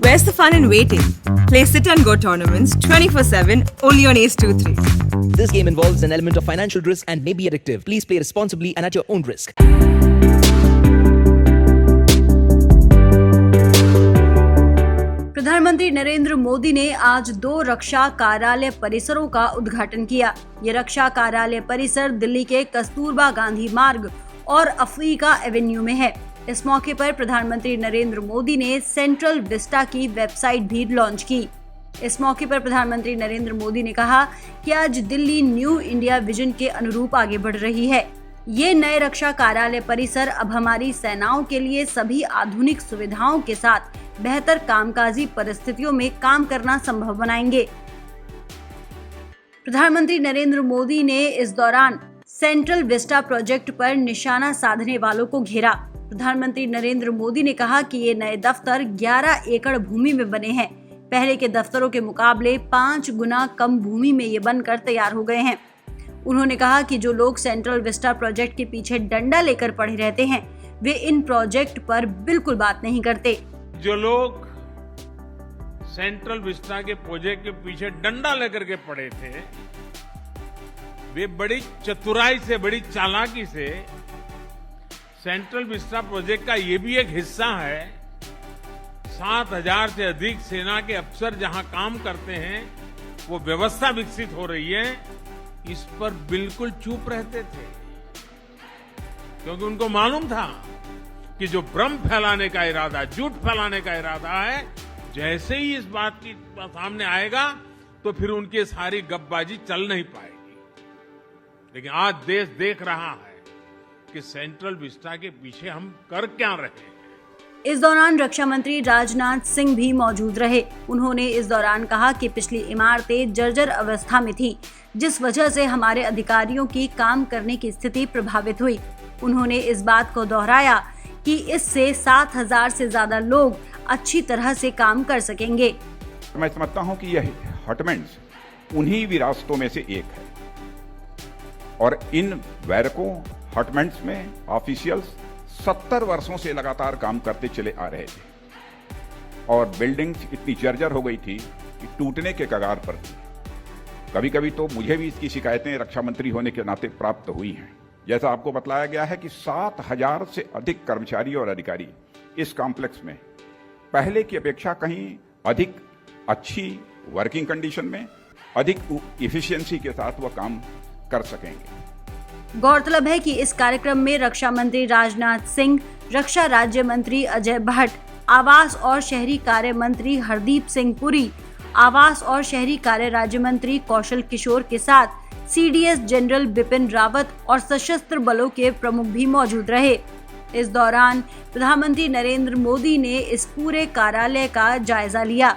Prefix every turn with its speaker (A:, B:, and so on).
A: Where's the fun in waiting? Play Sit and Go tournaments 24/7 only on Ace 2-3.
B: This game involves an element of financial risk and may be addictive. Please play responsibly and at your own risk.
C: प्रधानमंत्री नरेंद्र मोदी ने आज 2 रक्षा कार्यालय परिसरों का उद्घाटन किया। ये रक्षा कार्यालय परिसर दिल्ली के कस्तूरबा गांधी मार्ग और अफ्रीका एवेन्यू में है। इस मौके पर प्रधानमंत्री नरेंद्र मोदी ने सेंट्रल विस्टा की वेबसाइट भी लॉन्च की। इस मौके पर प्रधानमंत्री नरेंद्र मोदी ने कहा कि आज दिल्ली न्यू इंडिया विजन के अनुरूप आगे बढ़ रही है। ये नए रक्षा कार्यालय परिसर अब हमारी सेनाओं के लिए सभी आधुनिक सुविधाओं के साथ बेहतर कामकाजी परिस्थितियों में काम करना संभव बनाएंगे। प्रधानमंत्री नरेंद्र मोदी ने इस दौरान सेंट्रल विस्टा प्रोजेक्ट पर निशाना साधने वालों को घेरा। प्रधानमंत्री नरेंद्र मोदी ने कहा कि ये नए दफ्तर 11 एकड़ भूमि में बने हैं। पहले के दफ्तरों के मुकाबले 5 गुना कम भूमि में ये बनकर तैयार हो गए हैं। उन्होंने कहा कि जो लोग सेंट्रल विस्टा प्रोजेक्ट के पीछे डंडा लेकर पड़े रहते हैं, वे इन प्रोजेक्ट पर बिल्कुल बात नहीं करते।
D: जो लोग सेंट्रल विस्टा के प्रोजेक्ट के पीछे डंडा लेकर के पड़े थे, वे बड़ी चतुराई से, बड़ी चालाकी से सेंट्रल विस्टा प्रोजेक्ट का ये भी एक हिस्सा है। 7,000 से अधिक सेना के अफसर जहां काम करते हैं, वो व्यवस्था विकसित हो रही है, इस पर बिल्कुल चुप रहते थे, क्योंकि उनको मालूम था कि जो भ्रम फैलाने का इरादा, झूठ फैलाने का इरादा है, जैसे ही इस बात की सामने आएगा तो फिर उनकी सारी गपबाजी चल नहीं पाएगी। लेकिन आज देश देख रहा है कि सेंट्रल विस्टा के पीछे हम कर क्या रहे हैं।
C: इस दौरान रक्षा मंत्री राजनाथ सिंह भी मौजूद रहे। उन्होंने इस दौरान कहा कि पिछली इमारतें जर्जर अवस्था में थी, जिस वजह से हमारे अधिकारियों की काम करने की स्थिति प्रभावित हुई। उन्होंने इस बात को दोहराया कि इससे 7,000 से ज्यादा लोग अच्छी तरह से काम कर सकेंगे।
E: मैं समझता हूं कि यह हॉटमेंट्स उन्हीं विरासतों में से एक है और इन बैरकों हॉटमेंट्स में ऑफिशियल्स 70 वर्षों से लगातार काम करते चले आ रहे थे और बिल्डिंग्स इतनी जर्जर हो गई थी कि टूटने के कगार पर थी। कभी कभी तो मुझे भी इसकी शिकायतें रक्षा मंत्री होने के नाते प्राप्त हुई हैं। जैसा आपको बतलाया गया है कि 7,000 से अधिक कर्मचारी और अधिकारी इस कॉम्प्लेक्स में पहले की अपेक्षा कहीं अधिक अच्छी वर्किंग कंडीशन में, अधिक इफिशियंसी के साथ वह काम कर सकेंगे।
C: गौरतलब है कि इस कार्यक्रम में रक्षा मंत्री राजनाथ सिंह, रक्षा राज्य मंत्री अजय भट्ट, आवास और शहरी कार्य मंत्री हरदीप सिंह पुरी, आवास और शहरी कार्य राज्य मंत्री कौशल किशोर के साथ CDS जनरल बिपिन रावत और सशस्त्र बलों के प्रमुख भी मौजूद रहे। इस दौरान प्रधानमंत्री नरेंद्र मोदी ने इस पूरे कार्यालय का जायजा लिया।